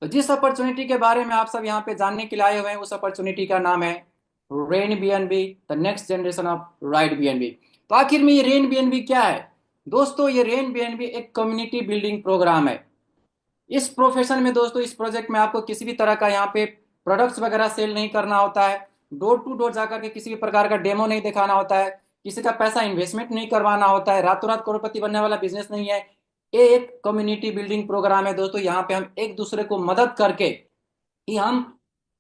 तो जिस अपॉर्चुनिटी के बारे में आप सब यहाँ पे जानने के लिए आए हुए हैं, उस अपॉर्चुनिटी का नाम है rain BNB, the next generation of right BNB. तो आखिर में ये रेन बीएनबी क्या है दोस्तों? ये रेन बीएनबी एक कम्युनिटी बिल्डिंग प्रोग्राम है। इस प्रोफेशन में दोस्तों, इस प्रोजेक्ट में आपको किसी भी तरह का यहाँ पे प्रोडक्ट्स वगैरह सेल नहीं करना होता है, डोर टू डोर जाकर के किसी भी प्रकार का डेमो नहीं दिखाना होता है, किसी का पैसा इन्वेस्टमेंट नहीं करवाना होता है, रातों रात करोड़पति बनने वाला बिजनेस नहीं है। ये एक कम्युनिटी बिल्डिंग प्रोग्राम है दोस्तों। यहाँ पे हम एक दूसरे को मदद करके कि हम,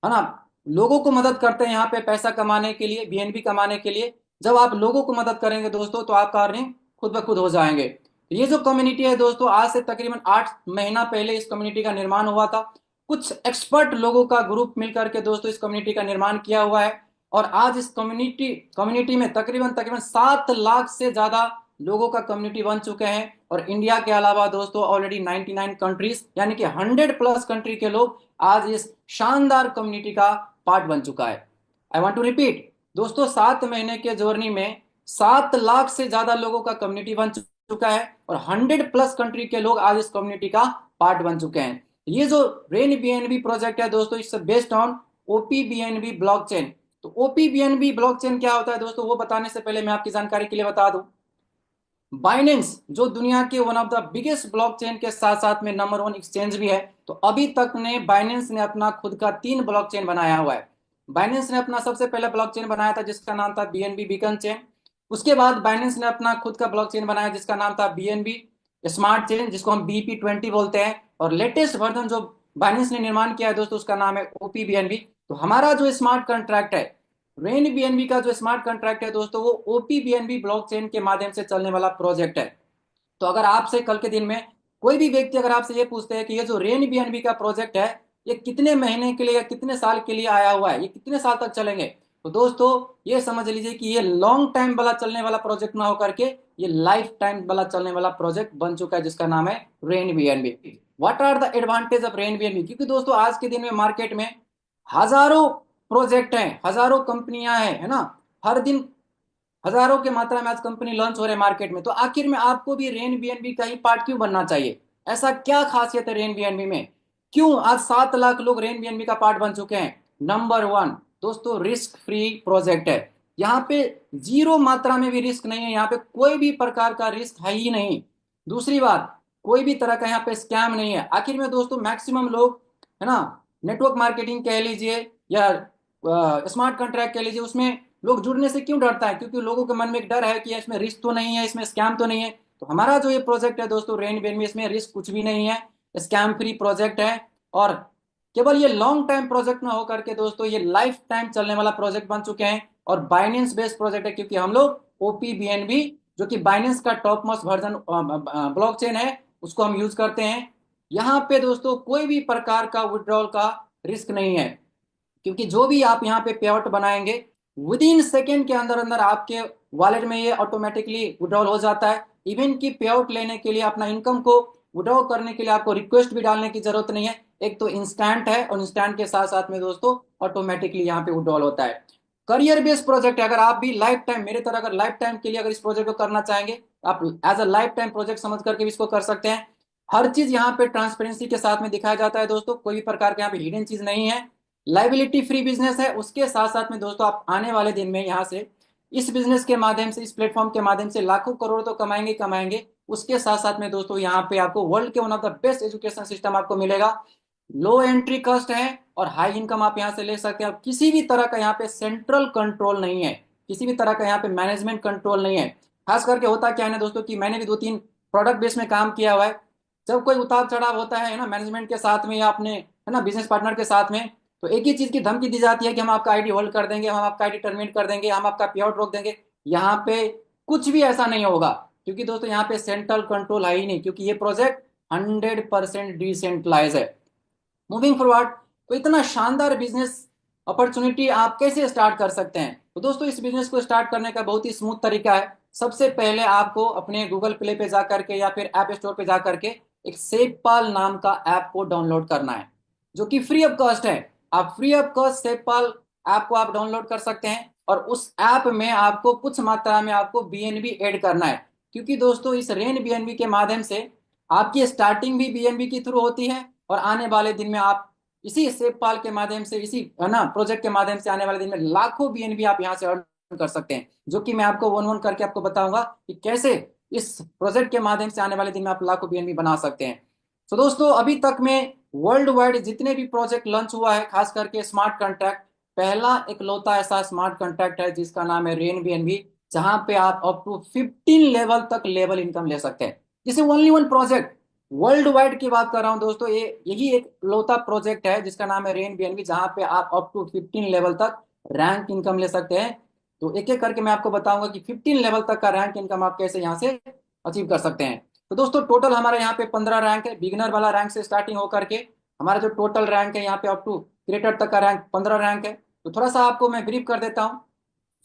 है ना, लोगों को मदद करते हैं यहाँ पे पैसा कमाने के लिए, बीएनबी कमाने के लिए। जब आप लोगों को मदद करेंगे दोस्तों, तो आपका अर्निंग खुद ब खुद हो जाएंगे। ये जो कम्युनिटी है दोस्तों, आज से तकरीबन 8 महीना पहले इस कम्युनिटी का निर्माण हुआ था। कुछ एक्सपर्ट लोगों का ग्रुप मिलकर के दोस्तों इस कम्युनिटी का निर्माण किया हुआ है। और आज इस कम्युनिटी कम्युनिटी में तकरीबन तकरीबन 7 लाख से ज्यादा लोगों का कम्युनिटी बन चुके हैं। और इंडिया के अलावा दोस्तों ऑलरेडी 99 कंट्रीज, यानी कि 100+ कंट्री के लोग आज इस शानदार कम्युनिटी का पार्ट बन चुका है। आई वॉन्ट टू रिपीट दोस्तों, 7 महीने के जर्नी में 7 लाख से ज्यादा लोगों का कम्युनिटी बन चुका है और 100+ कंट्री के लोग आज इस कम्युनिटी का पार्ट बन चुके हैं। ये जो रेन बीएनबी प्रोजेक्ट है दोस्तों, इट्स बेस्ड ऑन ओपीबीएनबी ब्लॉकचेन। तो ओपीबीएनबी ब्लॉकचेन क्या होता है दोस्तों, वो बताने से पहले मैं आपकी जानकारी के लिए बता दूं, बाइनेंस जो दुनिया के one of the biggest blockchain के साथ साथ में नंबर 1 एक्सचेंज भी है, तो अभी तक ने बाइनेंस ने अपना खुद का 3 ब्लॉकचेन बनाया हुआ है। बाइनेंस ने अपना सबसे पहला ब्लॉकचेन बनाया था जिसका नाम था बीएनबी बीकन चेन। उसके बाद बाइनेंस ने अपना खुद का ब्लॉकचेन बनाया जिसका नाम था बीएनबी स्मार्ट चेन, जिसको हम BP20 बोलते हैं। और लेटेस्ट वर्जन जो बाइनेंस ने निर्माण किया है दोस्तों, उसका नाम है ओपीबीएनबी। तो हमारा जो स्मार्ट कॉन्ट्रैक्ट है, रेन बीएनबी का जो स्मार्ट कॉन्ट्रैक्ट है दोस्तों, वो ओपीबीएनबी ब्लॉकचेन के माध्यम से चलने वाला प्रोजेक्ट है। तो अगर आपसे कल के दिन में कोई भी व्यक्ति अगर आपसे ये पूछते हैं कि ये जो रेन बीएनबी का प्रोजेक्ट है, ये कितने महीने के लिए या कितने साल के लिए आया हुआ है, ये कितने साल तक चलेंगे, तो दोस्तों ये समझ लीजिए कि ये लॉन्ग टाइम वाला चलने वाला प्रोजेक्ट ना होकर के ये लाइफ टाइम वाला चलने वाला प्रोजेक्ट बन चुका है जिसका नाम है Airbnb. What are the advantage of Airbnb? क्योंकि दोस्तों आज के दिन में मार्केट में हजारों प्रोजेक्ट हैं, हजारों कंपनियां हैं, है ना। हर दिन हजारों के मात्रा में आज कंपनी लॉन्च हो रहे हैं मार्केट में। तो आखिर में आपको भी रेन बीएनबी का ही पार्ट क्यों बनना चाहिए? ऐसा क्या खासियत है रेन बीएनबी में? क्यों आज 7 लाख लोग रेन बीएनबी का पार्ट बन चुके हैं? नंबर 1 दोस्तों, रिस्क फ्री प्रोजेक्ट है। यहाँ पे जीरो मात्रा में भी रिस्क नहीं है, यहाँ पे कोई भी प्रकार का रिस्क है ही नहीं। दूसरी बात, कोई भी तरह का यहाँ पे स्कैम नहीं है। आखिर में दोस्तों मैक्सिमम लोग, है ना, नेटवर्क मार्केटिंग कह लीजिए या स्मार्ट कॉन्ट्रैक्ट कह लीजिए, उसमें लोग जुड़ने से क्यों डरता है? क्योंकि लोगों के मन में एक डर है कि इसमें रिस्क तो नहीं है, इसमें स्कैम तो नहीं है। तो हमारा जो ये प्रोजेक्ट है दोस्तों रेन बेन में, इसमें रिस्क कुछ भी नहीं है, स्कैम फ्री प्रोजेक्ट है। और केवल ये लॉन्ग टाइम प्रोजेक्ट ना होकर के दोस्तों ये लाइफ टाइम चलने वाला प्रोजेक्ट बन चुके हैं। और बाइनेंस बेस्ड प्रोजेक्ट है, क्योंकि हम लोग ओपीबीएनबी जो कि बाइनेंस का टॉप मोस्ट वर्जन ब्लॉकचेन है, उसको हम यूज करते हैं। यहाँ पे दोस्तों कोई भी प्रकार का विड्रॉल का रिस्क नहीं है, क्योंकि जो भी आप यहाँ पे पे आउट बनाएंगे विद इन सेकेंड के अंदर अंदर आपके वॉलेट में ये ऑटोमेटिकली विड्रॉल हो जाता है। इवन की पे आउट लेने के लिए, अपना इनकम को विड्रॉ करने के लिए आपको रिक्वेस्ट भी डालने की जरूरत नहीं है। एक तो इंस्टेंट है और इंस्टेंट के साथ साथ में दोस्तों ऑटोमेटिकली यहाँ पे विड्रॉल होता है। करियर बेस्ड प्रोजेक्ट है। अगर आप भी लाइफ टाइम मेरे तरह अगर लाइफ टाइम के लिए अगर इस प्रोजेक्ट को करना चाहेंगे, आप as a lifetime project समझ करके भी इसको कर सकते हैं। हर चीज यहाँ पे ट्रांसपेरेंसी के साथ में दिखाया जाता है दोस्तों, कोई भी प्रकार के यहाँ पे हिडन चीज नहीं है। लाइबिलिटी फ्री बिजनेस है। उसके साथ साथ में दोस्तों आप आने वाले दिन में यहाँ से इस बिजनेस के माध्यम से, इस प्लेटफॉर्म के माध्यम से लाखों करोड़ तो कमाएंगे कमाएंगे। उसके साथ साथ में दोस्तों यहाँ पे आपको वर्ल्ड के one of the best education system आपको मिलेगा। लो एंट्री कॉस्ट है और हाई इनकम आप यहाँ से ले सकते हैं। किसी भी तरह का यहाँ पे सेंट्रल कंट्रोल नहीं है, किसी भी तरह का यहाँ पे मैनेजमेंट कंट्रोल नहीं है। खास करके होता क्या है ना दोस्तों, कि मैंने भी 2-3 प्रोडक्ट बेस में काम किया हुआ है। जब कोई उतार चढ़ाव होता है ना मैनेजमेंट के साथ में या अपने, है ना, बिजनेस पार्टनर के साथ में, तो एक ही चीज की धमकी दी जाती है कि हम आपका आईडी होल्ड कर देंगे, हम आपका आईडी टर्मिनेट कर देंगे, हम आपका पे आउट रोक देंगे। यहाँ पे कुछ भी ऐसा नहीं होगा, क्योंकि दोस्तों यहाँ पे सेंट्रल कंट्रोल है ही नहीं, क्योंकि ये प्रोजेक्ट 100% डिसेंट्रलाइज है। मूविंग फॉरवर्ड, तो इतना शानदार बिजनेस अपॉर्चुनिटी आप कैसे स्टार्ट कर सकते हैं? तो दोस्तों इस बिजनेस को स्टार्ट करने का बहुत ही स्मूथ तरीका है। सबसे पहले आपको अपने गूगल प्ले पे जा करके या फिर ऐप स्टोर पे जा करके एक सेवपाल नाम का ऐप को डाउनलोड करना है, जो कि फ्री ऑफ कॉस्ट है। आप फ्री ऑफ कॉस्ट सेवपाल ऐप को आप डाउनलोड कर सकते हैं और उस ऐप में आपको कुछ मात्रा में आपको बीएनबी ऐड करना है। क्योंकि दोस्तों इस रेन बीएनबी के माध्यम से आपकी स्टार्टिंग भी बीएनबी के थ्रू होती है और आने वाले दिन में आप इसी सेवपाल के माध्यम से, इसी है ना प्रोजेक्ट के माध्यम से आने वाले दिन में लाखों बीएनबी आप यहाँ से अर्न कर सकते हैं, जो कि मैं आपको वन वन करके आपको बताऊंगा कि कैसे इस प्रोजेक्ट के माध्यम से आने वाले दिन में आप लाखों बीएनबी बना सकते हैं। तो दोस्तों अभी तक में वर्ल्ड वाइड जितने भी प्रोजेक्ट लॉन्च हुआ है, खास करके स्मार्ट कॉन्ट्रैक्ट, पहला इकलौता ऐसा स्मार्ट कॉन्ट्रैक्ट है जिसका नाम है रेन बीएनबी, जहां पे आप अप टू 15 लेवल तक लेवल इनकम ले सकते हैं। जैसे only one project world wide की बात कर रहा हूं दोस्तों, ये यही एक इकलौता प्रोजेक्ट है जिसका नाम है रेन बीएनबी, जहां पे आप अप टू 15 लेवल तक रैंक इनकम ले सकते हैं। तो एक एक करके मैं आपको बताऊंगा कि 15 लेवल तक का रैंक इनकम आप कैसे यहाँ से अचीव कर सकते हैं। तो दोस्तों टोटल हमारे यहाँ पे 15 रैंक है, बिगिनर वाला रैंक से स्टार्टिंग होकर के हमारा जो टोटल रैंक है यहाँ पे अप टू क्रिएटर तक का रैंक 15 रैंक है। तो थोड़ा सा आपको मैं ब्रीफ कर देता हूँ।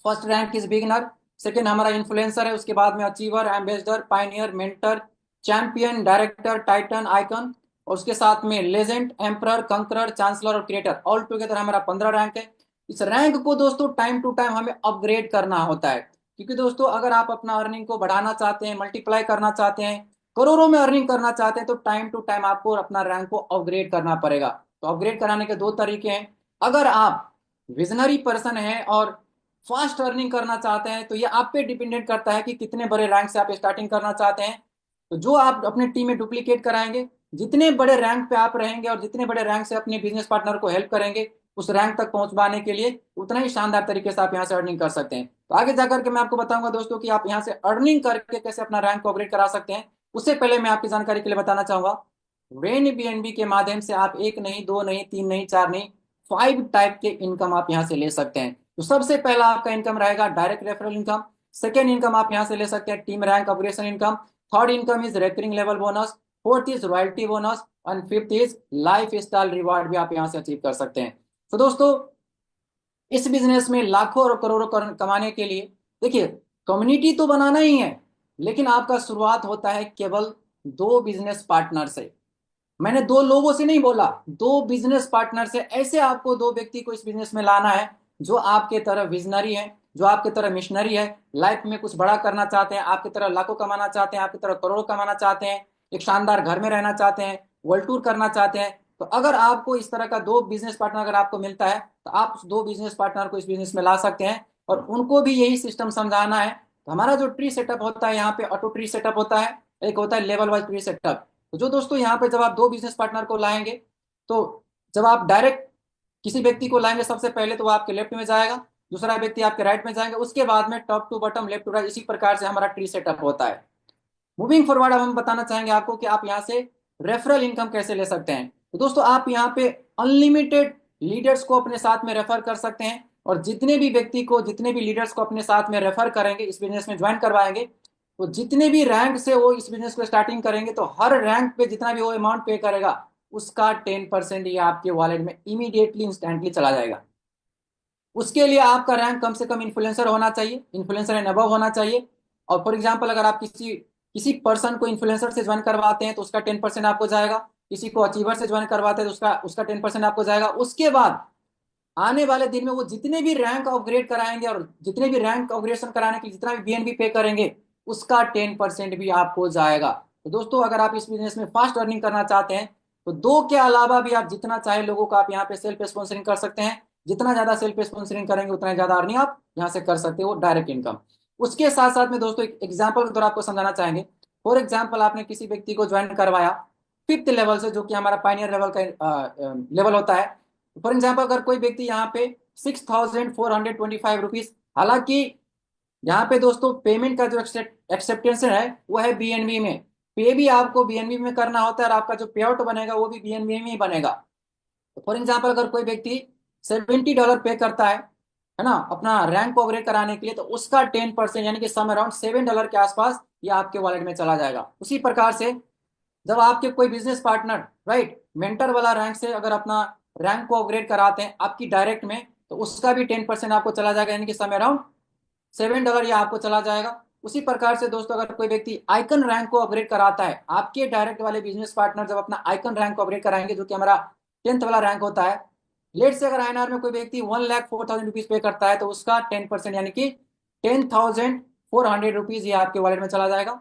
First rank is beginner, second हमारा इन्फ्लुएंसर है, उसके बाद में achiever, ambassador, pioneer, mentor, champion, director, Titan, icon, और उसके साथ में लेजेंड, एम्परर, कंकरर, चांसलर और क्रिएटर। ऑल टुगेदर हमारा 15 रैंक है। इस रैंक को दोस्तों टाइम टू टाइम हमें अपग्रेड करना होता है, क्योंकि दोस्तों अगर आप अपना अर्निंग को बढ़ाना चाहते हैं, मल्टीप्लाई करना चाहते हैं, करोड़ों में अर्निंग करना चाहते हैं, तो टाइम टू टाइम आपको अपना रैंक को अपग्रेड करना पड़ेगा। तो अपग्रेड कराने के दो तरीके हैं। अगर आप विजनरी पर्सन हैं और फास्ट अर्निंग करना चाहते हैं, तो ये आप पे डिपेंडेंट करता है कि कितने बड़े रैंक से आप स्टार्टिंग करना चाहते हैं। तो जो आप अपने टीम में डुप्लीकेट कराएंगे, जितने बड़े रैंक पे आप रहेंगे और जितने बड़े रैंक से अपने बिजनेस पार्टनर को हेल्प करेंगे उस रैंक तक पहुंचवाने के लिए, उतना ही शानदार तरीके से आप यहाँ से अर्निंग कर सकते हैं। तो आगे जाकर के मैं आपको बताऊंगा दोस्तों कि आप यहाँ से अर्निंग करके कैसे अपना रैंक को अपग्रेड करा सकते हैं। उससे पहले मैं आपकी जानकारी के लिए बताना चाहूंगा, रेन बीएनबी के माध्यम से आप एक नहीं, दो नहीं, तीन नहीं, चार नहीं, 5 टाइप के इनकम आप यहाँ से ले सकते हैं। तो सबसे पहला आपका इनकम रहेगा direct referral income. Second income आप यहाँ से ले सकते हैं team rank upgradation income. Third income is recurring level bonus. Fourth is royalty bonus. And fifth is life style reward भी आप यहाँ से अचीव कर सकते हैं। तो दोस्तों इस बिजनेस में लाखों और करोड़ों कमाने के लिए देखिए, कम्युनिटी तो बनाना ही है, लेकिन आपका शुरुआत होता है केवल 2 बिजनेस पार्टनर से। मैंने 2 लोगों से नहीं बोला, 2 बिजनेस पार्टनर से। ऐसे आपको 2 व्यक्ति को इस बिजनेस में लाना है जो आपके तरह विजनरी है, जो आपके तरह मिशनरी है, लाइफ में कुछ बड़ा करना चाहते हैं, आपकी तरह लाखों कमाना चाहते हैं, आपकी तरह करोड़ों कमाना चाहते हैं, एक शानदार घर में रहना चाहते हैं, वर्ल्ड टूर करना चाहते हैं। तो अगर आपको इस तरह का 2 बिजनेस पार्टनर अगर आपको मिलता है, तो आप उस 2 बिजनेस पार्टनर को इस बिजनेस में ला सकते हैं और उनको भी यही सिस्टम समझाना है। तो हमारा जो ट्री सेटअप होता है, यहाँ पे ऑटो ट्री सेटअप होता है, एक होता है लेवल वाइज ट्री सेटअप। तो जो दोस्तों यहाँ पे जब आप 2 बिजनेस पार्टनर को लाएंगे, तो जब आप डायरेक्ट किसी व्यक्ति को लाएंगे सबसे पहले, तो वो आपके लेफ्ट में जाएगा, दूसरा व्यक्ति आपके राइट में जाएंगे, उसके बाद में top to bottom, left to right, इसी प्रकार से हमारा ट्री सेटअप होता है। मूविंग फॉरवर्ड अब हम बताना चाहेंगे आपको कि आप यहाँ से रेफरल इनकम कैसे ले सकते हैं। तो दोस्तों आप यहाँ पे अनलिमिटेड लीडर्स को अपने साथ में रेफर कर सकते हैं, और जितने भी व्यक्ति को, जितने भी लीडर्स को अपने साथ में रेफर करेंगे, इस बिजनेस में ज्वाइन करवाएंगे, तो जितने भी रैंक से वो इस बिजनेस को स्टार्टिंग करेंगे, तो हर रैंक पे जितना भी वो अमाउंट पे करेगा, उसका 10% ये आपके वॉलेट में इमीडिएटली इंस्टेंटली चला जाएगा। उसके लिए आपका रैंक कम से कम इन्फ्लुएंसर होना चाहिए, इन्फ्लुएंसर एंड अबव होना चाहिए। और फॉर एग्जांपल अगर आप किसी किसी पर्सन को इन्फ्लुएंसर से ज्वाइन करवाते हैं तो उसका 10% आपको जाएगा, किसी को अचीवर से ज्वाइन करवाते हैं तो उसका उसका 10% आपको जाएगा। उसके बाद आने वाले दिन में वो जितने भी रैंक अपग्रेड कराएंगे और जितने भी रैंक अपग्रेडेशन कराने के लिए जितना भी बीएनबी पे करेंगे, उसका 10% भी आपको जाएगा। तो दोस्तों अगर आप इस बिजनेस में फास्ट अर्निंग करना चाहते हैं, तो 2 के अलावा भी आप जितना चाहे लोगों को आप यहाँ पे सेल्फ स्पॉन्सरिंग कर सकते हैं। जितना ज्यादा सेल्फ स्पॉन्सरिंग करेंगे उतना ज्यादा अर्निंग आप यहाँ से कर सकते हो, डायरेक्ट इनकम। उसके साथ साथ में दोस्तों एक एग्जाम्पल के द्वारा आपको समझाना चाहेंगे। फॉर एग्जाम्पल आपने किसी व्यक्ति को ज्वाइन करवाया 5th लेवल से, जो कि हमारा पाइनियर लेवल का लेवल होता है। फॉर एग्जाम्पल अगर कोई व्यक्ति यहाँ पे 6,425 रुपीज, हालांकि यहाँ पे दोस्तों पेमेंट का जो एक्सेप्टेंस है वो है बीएनबी में, पे भी आपको बीएनबी में करना होता है और आपका जो पे आउट बनेगा वो भी बीएनबी में ही बनेगा। तो फॉर एग्जाम्पल अगर कोई व्यक्ति $70 पे करता है ना, अपना रैंक को अपग्रेड कराने के लिए, तो उसका 10% यानी कि सम अराउंड $7 के आसपास ये आपके वॉलेट में चला जाएगा। उसी प्रकार से जब आपके कोई बिजनेस पार्टनर राइट मेंटर वाला रैंक से अगर अपना रैंक को अपग्रेड कराते हैं आपकी डायरेक्ट में, तो उसका भी 10% आपको चला जाएगा, यानी कि सम अराउंड $7 ये आपको चला जाएगा। उसी प्रकार से दोस्तों अगर कोई व्यक्ति आइकन रैंक को अपग्रेड कराता है, आपके डायरेक्ट वाले बिजनेस पार्टनर जब अपना आइकन रैंक को अपग्रेड कराएंगे, जो कि हमारा 10th वाला रैंक होता है, लेट से अगर आईएनआर में कोई व्यक्ति 1,04,000 रुपीज पे करता है, तो उसका 10% यानी कि 10,400 रुपीज ये आपके वॉलेट में चला जाएगा।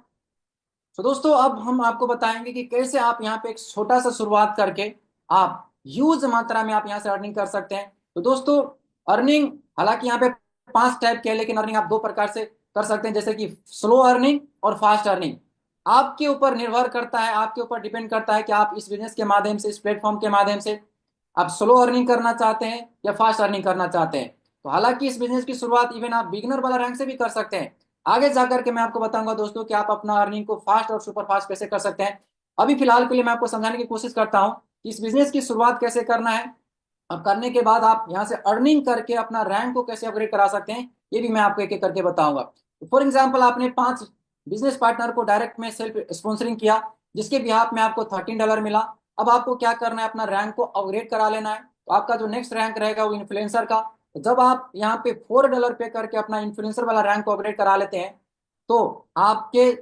तो दोस्तों अब हम आपको बताएंगे कि कैसे आप यहाँ पे एक छोटा सा शुरुआत करके आप ह्यूज मात्रा में आप यहाँ से अर्निंग कर सकते हैं। तो दोस्तों अर्निंग हालांकि यहाँ पे 5 टाइप के है, लेकिन अर्निंग आप 2 प्रकार से कर सकते हैं, जैसे कि स्लो अर्निंग और फास्ट अर्निंग। आपके ऊपर निर्भर करता है, आपके ऊपर डिपेंड करता है कि आप इस बिजनेस के माध्यम से, इस प्लेटफॉर्म के माध्यम से आप स्लो अर्निंग करना चाहते हैं या फास्ट अर्निंग करना चाहते हैं। तो हालांकि इस बिजनेस की शुरुआत इवन आप बिगिनर वाला रैंक से भी कर सकते हैं। आगे जाकर के मैं आपको बताऊंगा दोस्तों कि आप अपना अर्निंग को फास्ट और सुपर फास्ट कैसे कर सकते हैं। अभी फिलहाल के लिए मैं आपको समझाने की कोशिश करता हूं कि इस बिजनेस की शुरुआत कैसे करना है, और करने के बाद आप यहाँ से अर्निंग करके अपना रैंक को कैसे अपग्रेड करा सकते हैं, ये भी मैं आपको एक एक करके बताऊंगा। फॉर एग्जाम्पल आपने 5 बिजनेस पार्टनर को डायरेक्ट में सेल्फ स्पॉन्सरिंग किया, जिसके बिहाफ में आपको $13 मिला। अब आपको क्या करना है, अपना रैंक को अपग्रेड करा लेना है। तो आपका जो नेक्स्ट रैंक रहेगा वो इन्फ्लुएंसर का। तो जब आप यहाँ पे $4 पे करके अपना इन्फ्लुएंसर वाला रैंक को अपग्रेड करा लेते हैं, तो आपके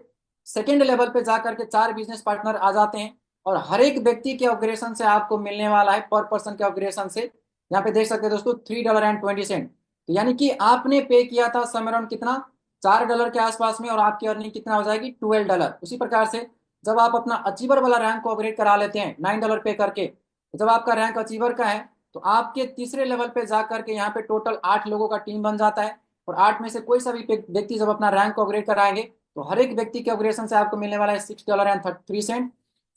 सेकेंड लेवल पे जाकर के 4 बिजनेस पार्टनर आ जाते हैं, और हर एक व्यक्ति के अपग्रेडेशन से आपको मिलने वाला है, पर पर्सन के अपग्रेडेशन से यहाँ पे देख सकते हैं दोस्तों $3.20। तो यानी कि आपने पे किया था सम अराउंड कितना, $4 के आसपास में, और आपकी अर्निंग कितना हो जाएगी, $12। उसी प्रकार से जब आप अपना अचीवर वाला रैंक को अपग्रेड करा लेते हैं $9 पे करके, तो जब आपका रैंक अचीवर का है, तो आपके तीसरे लेवल पे जाकर के यहाँ पे टोटल 8 लोगों का टीम बन जाता है। और 8 में से कोई सा भी व्यक्ति जब अपना रैंक को अपग्रेड कराएंगे, तो हर एक व्यक्ति के अपग्रेडेशन से आपको मिलने वाला है $6.03।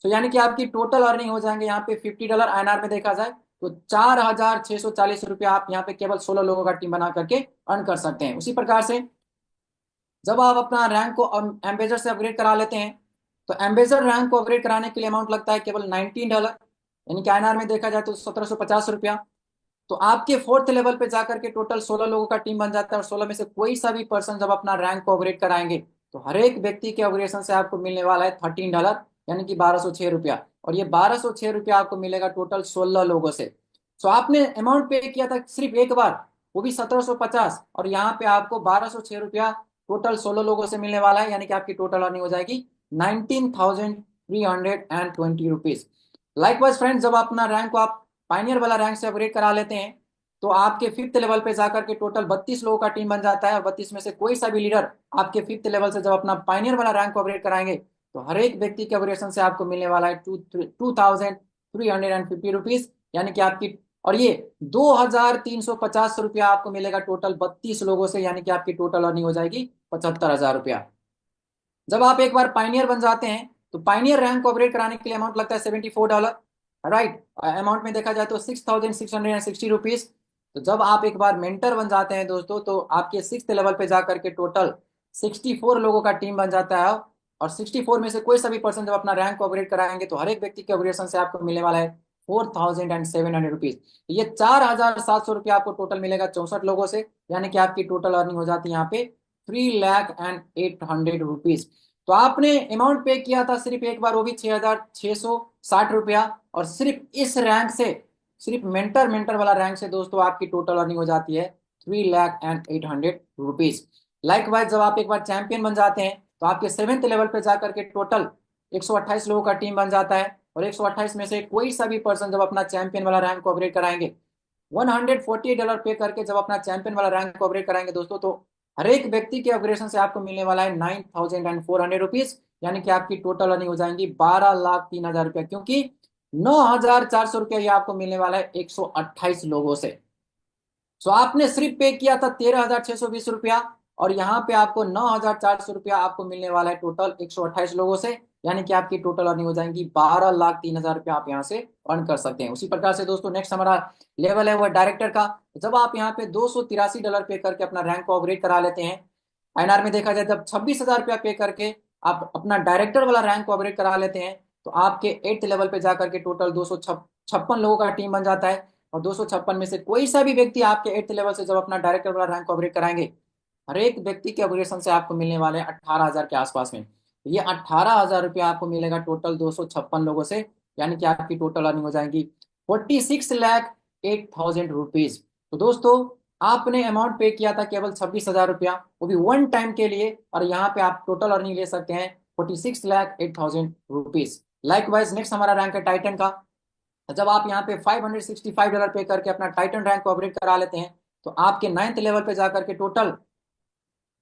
तो यानी कि आपकी टोटल अर्निंग हो जाएंगे यहाँ पे $50 INR में देखा जाए तो ₹4,640 आप यहाँ पे केवल 16 लोगों का टीम बना करके अर्न कर सकते हैं। उसी प्रकार से जब आप अपना रैंक को एम्बेसडर से अपग्रेड करा लेते हैं, तो एम्बेसडर रैंक को अपग्रेड कराने के लिए अमाउंट लगता है केवल $19, यानी कि INR में देखा जाए तो ₹1750। तो आपके फोर्थ लेवल पे जाकर के टोटल 16 लोगों का टीम बन जाता है, और 16 में से कोई सा भी पर्सन जब अपना रैंक को अपग्रेड कराएंगे, तो हर एक व्यक्ति के अपग्रेडेशन से आपको मिलने वाला है $13, यानी कि ₹1206। और ये ₹1206 आपको मिलेगा टोटल 16 लोगों से। सो आपने अमाउंट पे किया था सिर्फ एक बार, वो भी 1750, और यहाँ पे आपको ₹1206 टोटल 16 लोगों से मिलने वाला है, यानी कि आपकी टोटल अर्निंग हो जाएगी ₹19,320। लाइकवाइज फ्रेंड्स, जब अपना रैंक को आप पाइनियर वाला रैंक से अपग्रेड करा लेते हैं, तो आपके फिफ्थ लेवल पे जाकर के टोटल 32 लोगों का टीम बन जाता है, और 32 में से कोई सा भी लीडर आपके फिफ्थ लेवल से जब अपना पाइनियर वाला रैंक को अपग्रेड कराएंगे, तो हर एक व्यक्ति के अपग्रेडेशन से आपको मिलने वाला है ₹2,350, यानी कि आपकी, और ये ₹2,350 आपको मिलेगा टोटल 32 लोगों से, यानी कि आपकी टोटल अर्निंग हो जाएगी ₹75,000। जब आप एक बार पाइनियर बन जाते हैं, तो पाइनियर रैंक को अपग्रेड कराने के लिए अमाउंट लगता है $74, राइट। अमाउंट में देखा जाए तो ₹6,660। तो जब आप एक बार मेंटर बन जाते हैं दोस्तों, तो आपके 6th लेवल पे जाकर के टोटल 64 लोगों का टीम बन जाता है, और 64 में से कोई सा भी पर्सन जब अपना रैंक को अपग्रेड कराएंगे, तो हर एक व्यक्ति के अपग्रेडेशन से आपको मिलने वाला है ₹4,700। ये ₹4,700 आपको टोटल मिलेगा 64 लोगों से, यानी कि आपकी टोटल अर्निंग हो जाती है यहाँ पे ₹3,08,000। तो आपने अमाउंट पे किया था सिर्फ एक बार, वो भी ₹6,660, और सिर्फ इस रैंक से, सिर्फ मेंटर मेंटर वाला रैंक से दोस्तों आपकी टोटल अर्निंग हो जाती है ₹3,08,000। लाइकवाइज जब आप एक बार चैंपियन बन जाते हैं, तो आपके 7th लेवल पे जाकर के टोटल 128 लोगों का टीम बन जाता है, और 128 में से कोई सा भी पर्सन जब अपना चैंपियन वाला रैंक को अपग्रेड कराएंगे, $148 पे करके जब अपना चैंपियन वाला रैंक को अपग्रेड कराएंगे दोस्तों, तो हर एक व्यक्ति के अपग्रेडेशन से आपको मिलने वाला है ₹9,400, यानी कि आपकी टोटल अर्निंग हो जाएंगी ₹12,03,000, क्योंकि ₹9,400 ये आपको मिलने वाला है 128 लोगों से। सो आपने सिर्फ पे किया था ₹13,620, और यहाँ पे आपको ₹9,400 आपको मिलने वाला है टोटल 128 लोगों से, यानी कि आपकी टोटल अर्निंग हो जाएंगी ₹12,03,000 आप यहाँ से अर्न कर सकते हैं। उसी प्रकार से दोस्तों नेक्स्ट हमारा लेवल है वो डायरेक्टर का। जब आप यहाँ पे $283 पे करके अपना रैंक को अपग्रेड करा लेते हैं, INR में देखा जाए जब ₹26,000 पे करके आप अपना डायरेक्टर वाला रैंक को अपग्रेड करा लेते हैं, तो आपके 8th लेवल पे जाकर के टोटल 256 लोगों का टीम बन जाता है, और 256 में से कोई सा भी व्यक्ति आपके 8th लेवल से जब अपना डायरेक्टर वाला रैंक को अपग्रेड कराएंगे, हर एक व्यक्ति के अपग्रेडेशन से आपको मिलने वाले हैं 18,000 के आसपास में। ये ₹18,000 आपको मिलेगा टोटल 256 लोगों से, यानी कि आपकी टोटल अर्निंग हो जाएंगी ₹46,08,000। तो दोस्तों आपने अमाउंट पे किया था केवल ₹26,000, वो भी वन टाइम के लिए, और यहाँ पे आप टोटल अर्निंग ले सकते हैं ₹46,08,000। लाइकवाइज नेक्स्ट हमारा रैंक है टाइटन का। जब आप यहाँ पे $565 पे करके अपना टाइटन रैंक को अपग्रेड करा लेते हैं, तो आपके 9th लेवल पे जाकर के टोटल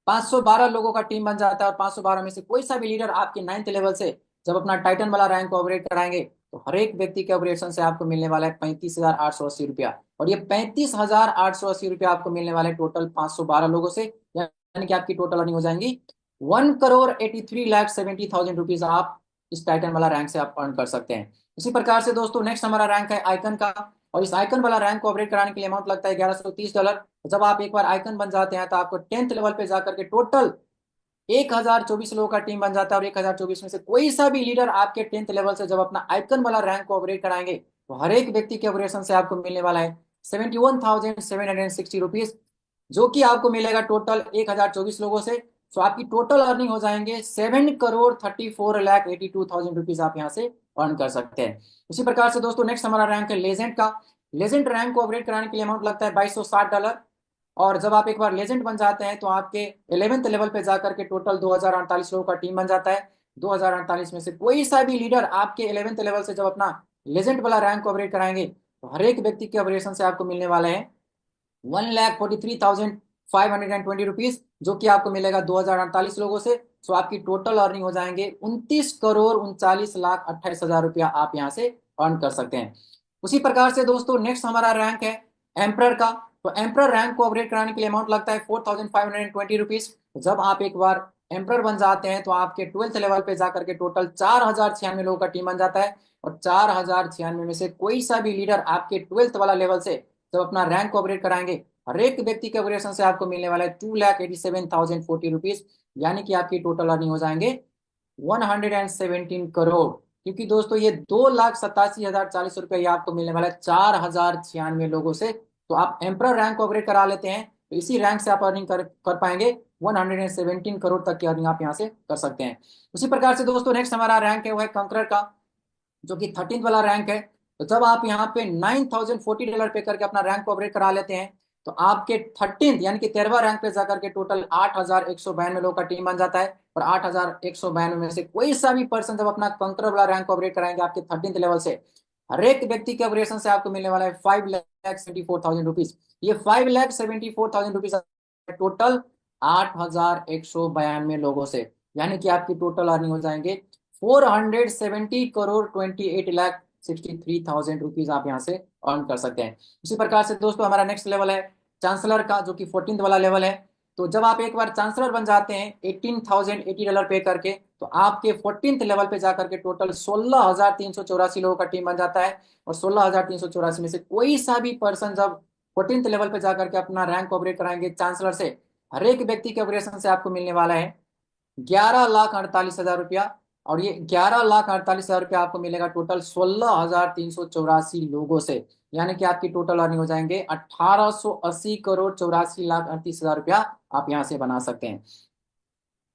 512 लोगों का टीम बन जाता है और 512 में से कोई सा भी लीडर आपके 9th लेवल से जब अपना टाइटन वाला रैंक को अपग्रेड कराएंगे तो हर एक व्यक्ति के अपग्रेडेशन से आपको मिलने वाला है 35,880 रुपया। और ये 35,880 रुपया आपको मिलने वाला है टोटल 512 लोगों से, यानी कि आपकी टोटल अर्निंग हो जाएंगी 1,83,70,000 रुपीज आप इस टाइटन वाला रैंक से आप अर्न कर सकते हैं। इसी प्रकार से दोस्तों नेक्स्ट हमारा रैंक है आइकन का, और इस आइकन वाला रैंक को अपग्रेड कराने के लिए अमाउंट लगता है $1130। जब आप एक बार आइकन बन जाते हैं तो आपको 10th लेवल पे जाकर के टोटल 1024 लोगों का टीम बन जाता है, और 1024 में से कोई सा भी लीडर आपके 10th लेवल से जब अपना आइकन वाला रैंक को अपग्रेड कराएंगे तो हर एक व्यक्ति के अपग्रेडेशन से आपको मिलने वाला है 71,760 रुपीज, जो कि आपको मिलेगा टोटल 1024 लोगों से। सो आपकी टोटल अर्निंग हो जाएंगे 7,34,82,000 रुपीज आप यहाँ से अर्न कर सकते हैं। उसी प्रकार से दोस्तों नेक्स्ट हमारा रैंक है लेजेंड का। लेजेंड रैंक को अपग्रेड कराने के लिए अमाउंट लगता है $2260, और जब आप एक बार लेजेंड बन जाते हैं तो आपके 11th लेवल पे जाकर के टोटल 2048 लोगों का टीम बन जाता है। 2048 में से कोई सा भी लीडर आपके 11th लेवल से जब अपना लेजेंड वाला रैंक को अपग्रेड कराएंगे तो हर एक व्यक्ति के अपग्रेडेशन से आपको मिलने वाले हैं 1,43,520 रुपीज, जो कि आपको मिलेगा 2048 लोगों से। सो आपकी टोटल अर्निंग हो जाएंगे 29,39,28,000 रुपया आप यहाँ से अर्न कर सकते हैं। उसी प्रकार से दोस्तों नेक्स्ट हमारा रैंक है एम्प्रर का। तो एम्प्रर रैंक को अपग्रेड कराने के लिए अमाउंट लगता है 4,520 रुपीज। जब आप एक बार एम्प्रर बन जाते हैं तो आपके 12th लेवल पे जाकर के टोटल 4,096 लोगों का टीम बन जाता है, और 4,096 में से कोई सा भी लीडर आपके 12th वाला लेवल से जब अपना रैंक को अपग्रेड कराएंगे हर एक व्यक्ति के अपग्रेडेशन से आपको मिलने वाला है 2,87,040 रुपीज, यानी कि आपकी टोटल अर्निंग हो जाएंगे 117 करोड़। क्योंकि दोस्तों ये 2,87,040 रुपये आपको मिलने वाला है 4,096 लोगों से। तो आप एम्प्रर रैंक को अपग्रेड करा लेते हैं तो इसी रैंक से आप अर्निंग कर पाएंगे 117 करोड़ तक की अर्निंग आप यहाँ से कर सकते हैं। उसी प्रकार से दोस्तों नेक्स्ट हमारा रैंक है वो है कंकरर का, जो कि 13th वाला रैंक है। तो जब आप यहाँ पे $9,040 पे करके अपना रैंक को अपग्रेड करा लेते हैं तो आपके 13th यानी कि 13वां रैंक पे जाकर के टोटल 8,192 लोगों का टीम बन जाता है, और 8,192 में से कोई सा भी पर्सन जब अपना कंकरर वाला रैंक को अपग्रेड कराएंगे आपके 13th लेवल से हर एक व्यक्ति के अपग्रेडेशन से आपको मिलने वाला है 5,74,000 रुपीज। ये 5,74,000 रुपीज टोटल 8,192 लोगों से, यानी कि आपकी टोटल अर्निंग हो जाएंगे 470,28,63,000 रुपीज आप यहाँ से अर्न कर सकते हैं। उसी प्रकार से दोस्तों हमारा नेक्स्ट लेवल है चांसलर का, जो कि 14th वाला लेवल है। तो जब आप एक बार चांसलर बन जाते हैं $18,080 पे करके तो आपके 14th लेवल पे जाकर के टोटल 16,384 लोगों का टीम बन जाता है, और 16,384 में से कोई सा भी पर्सन जब 14th लेवल पे जाकर के अपना रैंक अपग्रेड कराएंगे चांसलर से हर एक व्यक्ति के अपग्रेडेशन से आपको मिलने वाला है 11,48,000 रुपया, और ये 11,48,000 रुपया आपको मिलेगा टोटल 16,384 लोगों से, यानी कि आपकी टोटल अर्निंग हो जाएंगे 18,80,84,38,38,000 रुपया आप यहाँ से बना सकते हैं।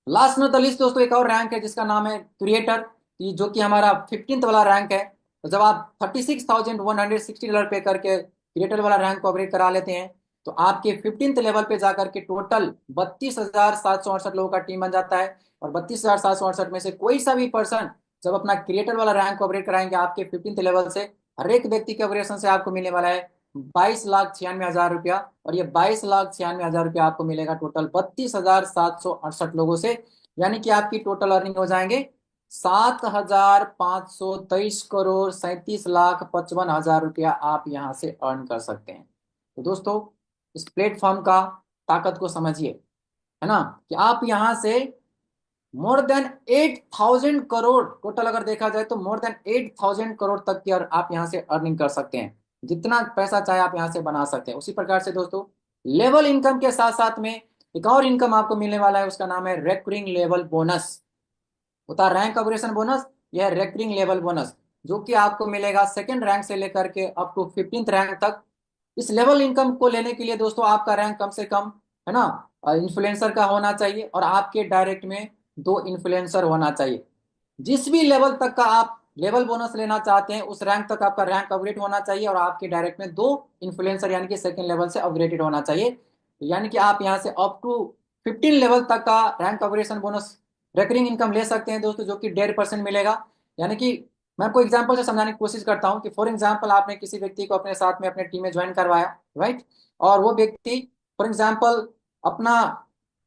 लास्ट नॉट द लिस्ट दोस्तों एक और रैंक है जिसका नाम है क्रिएटर, जो कि हमारा 15th वाला रैंक है। तो जब आप $36,160 पे करके क्रिएटर वाला रैंक को अपग्रेड करा लेते हैं तो आपके 15th लेवल पे जाकर के टोटल 32,768 लोगों का टीम बन जाता है, और 32,768 में से कोई सा भी पर्सन जब अपना क्रिएटर वाला रैंक को अपग्रेड कराएंगे आपके 15th लेवल से हर एक व्यक्ति के अपग्रेडेशन से आपको मिलने वाला है 22,96,000 रुपया, और ये 22,96,000 रुपया आपको मिलेगा टोटल 32,768 लोगों से, यानी कि आपकी टोटल अर्निंग हो जाएंगे 7,523,37,55,000 रुपया आप यहाँ से अर्न कर सकते हैं। तो दोस्तों इस प्लेटफॉर्म का ताकत को समझिए, है ना, कि आप यहाँ से मोर देन 8,000 करोड़ टोटल अगर देखा जाए तो मोर देन 8,000 करोड़ तक की आप यहाँ से अर्निंग कर सकते हैं, जितना पैसा चाहे आप यहाँ से बना सकते हैं। उसी प्रकार से दोस्तों लेवल इनकम के साथ साथ में एक और इनकम आपको मिलने वाला है, उसका नाम है रेकरिंग लेवल बोनस। होता रैंक अपग्रेडेशन बोनस, यह रेकरिंग लेवल बोनस, जो कि आपको मिलेगा 2nd रैंक से लेकर के अप टू 15th रैंक तक। इस लेवल इनकम को लेने के लिए दोस्तों आपका रैंक कम से कम, है ना, इन्फ्लुएंसर का होना चाहिए, और आपके डायरेक्ट में 2 इन्फ्लुएंसर होना चाहिए। जिस भी लेवल तक का आप लेवल बोनस लेना चाहते हैं उस रैंक तक आपका रैंक अपग्रेड होना चाहिए, और आपके डायरेक्ट में 2 इन्फ्लुएंसर यानी कि 2nd लेवल से अपग्रेडेड होना चाहिए, यानी कि आप यहाँ से अप टू 15 लेवल तक का rank upgradation bonus recurring income ले सकते हैं दोस्तों, जो कि 1.5% मिलेगा। यानी कि मैं आपको एग्जांपल से समझाने की कोशिश करता हूं कि फॉर एग्जांपल आपने किसी व्यक्ति को अपने साथ में अपने टीम में ज्वाइन करवाया, राइट, और वो व्यक्ति फॉर एग्जांपल अपना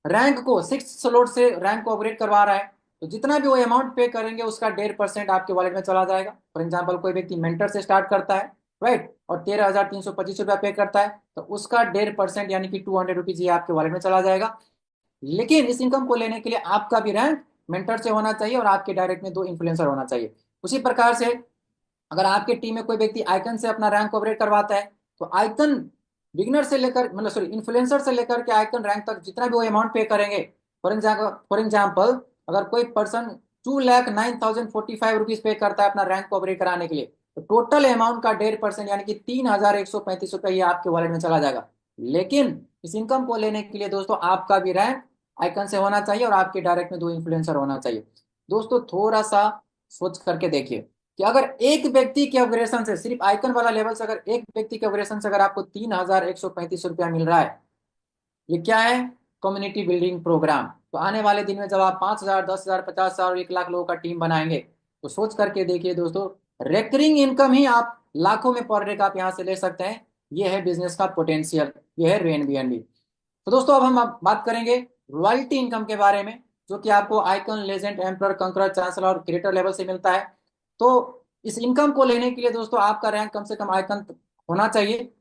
रैंक को 6 स्लॉट से रैंक को अपग्रेड करवा रहा है, तो जितना भी वो अमाउंट पे करेंगे उसका 1.5% आपके वॉलेट में चला जाएगा। फॉर एग्जाम्पल कोई व्यक्ति मेंटर से स्टार्ट करता है, राइट, और 13,325 रुपया पे करता है, तो उसका 1.5% यानी कि 200 रुपीज ये आपके वॉलेट में चला जाएगा। लेकिन इस इनकम को लेने के लिए आपका भी रैंक मेंटर से होना चाहिए और आपके डायरेक्ट में 2 इन्फ्लुएंसर होना चाहिए। उसी प्रकार से अगर आपके टीम में कोई व्यक्ति आइकन से अपना रैंक अपग्रेड करवाता है, तो आइकन बिगनर से लेकर मतलब सॉरी इन्फ्लुएंसर से लेकर के आइकन रैंक तक जितना भी वो अमाउंट पे करेंगे, फॉर एग्जाम्पल अगर कोई पर्सन 2,09,045 रुपीज पे करता है अपना रैंक को अपग्रेड कराने के लिए, तो टोटल अमाउंट का 1.5% यानी कि 3,135 रुपये ये आपके वॉलेट में चला जाएगा। लेकिन इस इनकम को लेने के लिए दोस्तों आपका भी रैंक आइकन से होना चाहिए और आपके डायरेक्ट में 2 इन्फ्लुएंसर होना चाहिए। दोस्तों थोड़ा सा सोच करके देखिए कि अगर एक व्यक्ति के अपग्रेशन से, सिर्फ आइकन वाला लेवल से, अगर एक व्यक्ति के अपग्रेशन से अगर आपको 3,135 रुपया मिल रहा है, ये क्या है? Community building program. तो आने वाले दिन में जब आप 5,000, 10,000, 50,000 और 1 लाख लोगों का टीम बनाएंगे, तो सोच करके देखिए दोस्तों, रेकरिंग इनकम ही आप लाखों में पर डे का आप यहाँ से ले सकते हैं। ये है बिजनेस का पोटेंशियल, ये है रेन बीएनबी। तो दोस्तों अब बात करेंगे रॉयल्टी इनकम के बारे में, जो कि आपको आइकन, लेजेंड, एम्परर, कंकरर, चांसलर और क्रिएटर लेवल से मिलता है। तो इस इनकम को लेने के लिए दोस्तों आपका रैंक कम से कम आइकन होना चाहिए,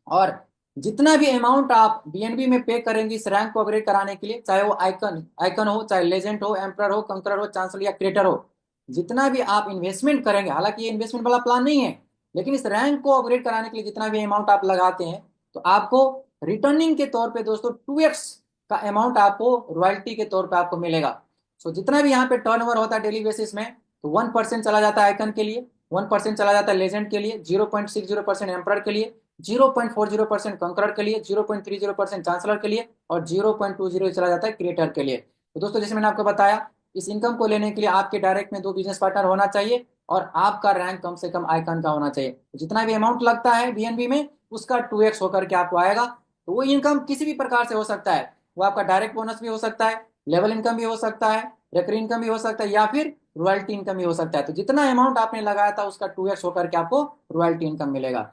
और जितना भी अमाउंट आप बीएनबी में पे करेंगे इस रैंक को अपग्रेड कराने के लिए, चाहे वो आइकन आइकन हो, चाहे लेजेंड हो, एम्परर हो, कंकरर हो, चांसलर या क्रिएटर हो, जितना भी आप इन्वेस्टमेंट करेंगे, हालांकि ये इन्वेस्टमेंट वाला प्लान नहीं है, लेकिन इस रैंक को अपग्रेड कराने के लिए जितना भी अमाउंट आप लगाते हैं, तो आपको रिटर्निंग के तौर पे दोस्तों 2x का अमाउंट आपको रॉयल्टी के तौर पे आपको मिलेगा। सो जितना भी यहाँ पे टर्नओवर होता है डेली बेसिस में, तो 1% चला जाता है आइकन के लिए, 1% चला जाता है लेजेंड के लिए, 0.60% एम्परर के लिए, 0.40% कंकरर के लिए, 0.30% चांसलर के लिए, और 0.20 चला जाता है क्रिएटर के लिए। तो दोस्तों जैसे मैंने आपको बताया, इस इनकम को लेने के लिए आपके डायरेक्ट में 2 बिजनेस पार्टनर होना चाहिए और आपका रैंक कम से कम आइकन का होना चाहिए। जितना भी अमाउंट लगता है बीएनबी में उसका 2x होकर के आपको आएगा। तो वो इनकम किसी भी प्रकार से हो सकता है, वो आपका डायरेक्ट बोनस भी हो सकता है, लेवल इनकम भी हो सकता है, रेकरिंग इनकम भी हो सकता है, या फिर रॉयल्टी इनकम भी हो सकता है। तो जितना अमाउंट आपने लगाया था उसका 2x होकर के आपको रॉयल्टी इनकम मिलेगा।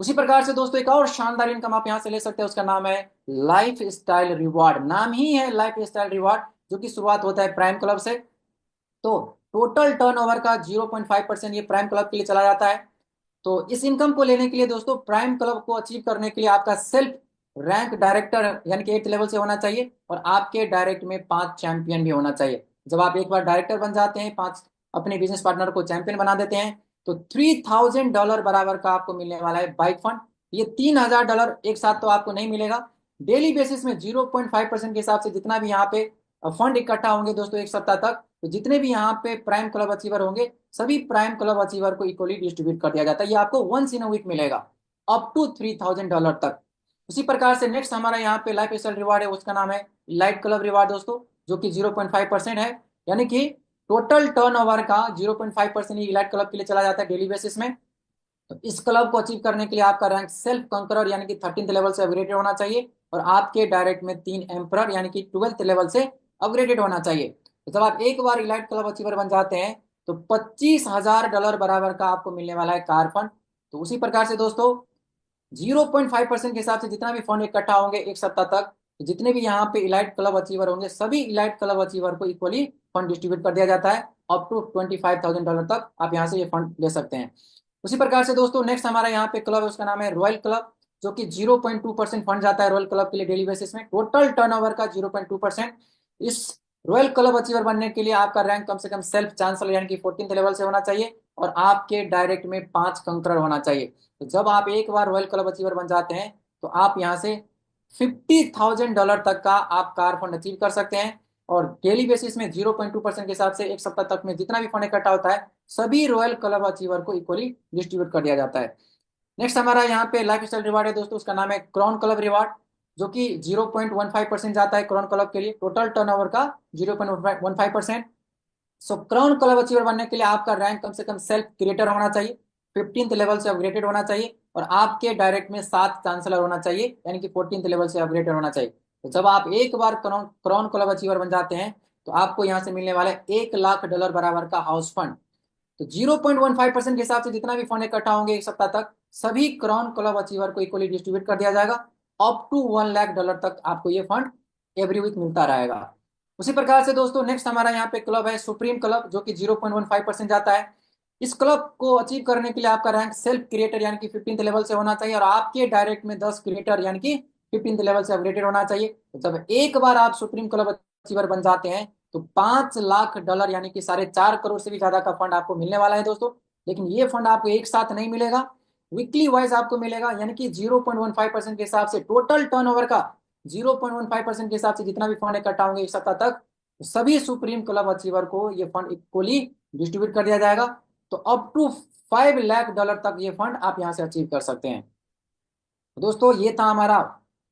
उसी प्रकार से दोस्तों एक और शानदार इनकम आप यहां से ले सकते हैं, उसका नाम है लाइफ स्टाइल रिवार्ड। नाम ही है लाइफ स्टाइल रिवार्ड, जो कि शुरुआत होता है प्राइम क्लब से। तो टोटल टर्नओवर का 0.5% ये प्राइम क्लब के लिए चला जाता है। तो इस इनकम को लेने के लिए दोस्तों प्राइम क्लब को अचीव करने के लिए आपका सेल्फ रैंक डायरेक्टर यानी कि 8th लेवल से होना चाहिए, और आपके डायरेक्ट में 5 चैंपियन भी होना चाहिए। जब आप एक बार डायरेक्टर बन जाते हैं, 5 अपने बिजनेस पार्टनर को चैंपियन बना देते हैं, तो $3,000 बराबर का आपको मिलने वाला है बाइक फंड। ये $3,000 एक साथ तो आपको नहीं मिलेगा, डेली बेसिस में 0.5% के हिसाब से जितना भी यहाँ पे फंड इकट्ठा होंगे दोस्तों एक सप्ताह तक, तो जितने भी यहाँ पे प्राइम क्लब अचीवर होंगे सभी प्राइम क्लब अचीवर को इक्वली डिस्ट्रीब्यूट कर दिया जाता है। ये आपको वंस इन अ वीक मिलेगा, अप टू $3,000 तक। उसी प्रकार से नेक्स्ट हमारा यहाँ पे लाइफ स्टाइल रिवार्ड है, उसका नाम है लाइट क्लब रिवार्ड दोस्तों, जो कि 0.5% है, यानी कि टोटल टर्नओवर का 0.5% ही लाइट क्लब के लिए चला जाता है डेली बेसिस में। तो इस क्लब को अचीव करने के लिए आपका रैंक सेल्फ कंकरर यानी कि 13th लेवल से अपग्रेडेड होना चाहिए, और आपके डायरेक्ट में 3 एम्परर यानी कि 12th लेवल से अपग्रेडेड होना चाहिए। तो जब आप एक बार इलाइट क्लब अचीवर बन जाते हैं, तो $25,000 बराबर का आपको मिलने वाला है कार फंड। तो उसी प्रकार से दोस्तों 0.5% के हिसाब से जितना भी फंड इकट्ठा होंगे एक सप्ताह तक, तो जितने भी यहाँ पे इलाइट क्लब अचीवर होंगे सभी इलाइट क्लब अचीवर को इक्वली फंड डिस्ट्रीब्यूट कर दिया जाता है, अप टू $25,000 तक आप यहाँ से ये फंड ले सकते हैं। उसी प्रकार से दोस्तों नेक्स्ट हमारा यहाँ पे क्लब है, उसका नाम है रॉयल क्लब, जो कि 0.2% फंड जाता है रॉयल क्लब के लिए डेली बेसिस में, टोटल टर्नओवर का 0.2%। इस रॉयल क्लब अचीवर बनने के लिए आपका रैंक कम से कम सेल्फ चांसलर यानी कि 14th लेवल से होना चाहिए, और आपके डायरेक्ट में 5 कंकरर होना चाहिए। तो जब आप एक बार रॉयल क्लब अचीवर बन जाते हैं, तो आप यहाँ से $50,000 तक का आप कार फंड अचीव कर सकते हैं, और डेली बेसिस में 0.2% के हिसाब से एक सप्ताह तक में जितना भी फंड इकट्ठा होता है सभी रॉयल क्लब अचीवर को इक्वली डिस्ट्रीब्यूट कर दिया जाता है। नेक्स्ट हमारा यहाँ पे लाइफ स्टाइल रिवार्ड है दोस्तों, उसका नाम है क्राउन क्लब रिवार्ड, जो कि 0.15% जाता है क्राउन क्लब के लिए, टोटल टर्नओवर का 0.15%। सो क्राउन क्लब अचीवर बनने के लिए आपका रैंक कम से कम सेल्फ क्रिएटर होना चाहिए, 15th लेवल से अपग्रेडेड होना चाहिए, और आपके डायरेक्ट में 7 चांसलर होना चाहिए यानी कि 14th लेवल से अपग्रेडेड होना चाहिए। तो जब आप एक बार क्राउन क्लब अचीवर बन जाते हैं, तो आपको यहाँ से मिलने वाला है $1,00,000 बराबर का हाउस फंड। तो 0.15% के हिसाब से जितना भी फंड इकट्ठा होंगे एक सप्ताह तक सभी क्राउन क्लब अचीवर को इक्वली डिस्ट्रीब्यूट कर दिया जाएगा, अप टू $1,00,000 तक आपको ये फंड एवरी वीक मिलता रहेगा। उसी प्रकार से दोस्तों नेक्स्ट हमारा यहाँ पे क्लब है सुप्रीम क्लब, जो कि 0.15% जाता है। इस क्लब को अचीव करने के लिए आपका रैंक सेल्फ क्रिएटर यानी कि 15th लेवल से होना चाहिए, और आपके डायरेक्ट में 10 क्रिएटर यानी कि 15th लेवल से अपग्रेडेड होना चाहिए। तो जब एक बार आप सुप्रीम क्लब अचीवर बन जाते हैं तो $5 लाख यानी कि 4.5 करोड़ से भी ज्यादा का फंड आपको मिलने वाला है दोस्तों। लेकिन ये फंड आपको एक साथ नहीं मिलेगा, वीकली वाइज आपको मिलेगा, यानी कि 0.15% के हिसाब से टोटल टर्नओवर का 0.15% के हिसाब से जितना भी फंड इकट्ठा होंगे एक सप्ताह तक, सभी सुप्रीम क्लब अचीवर को ये फंड इक्वली डिस्ट्रीब्यूट कर दिया जाएगा। तो अप टू $5 लाख तक ये फंड आप यहाँ से अचीव कर सकते हैं। तो दोस्तों ये था हमारा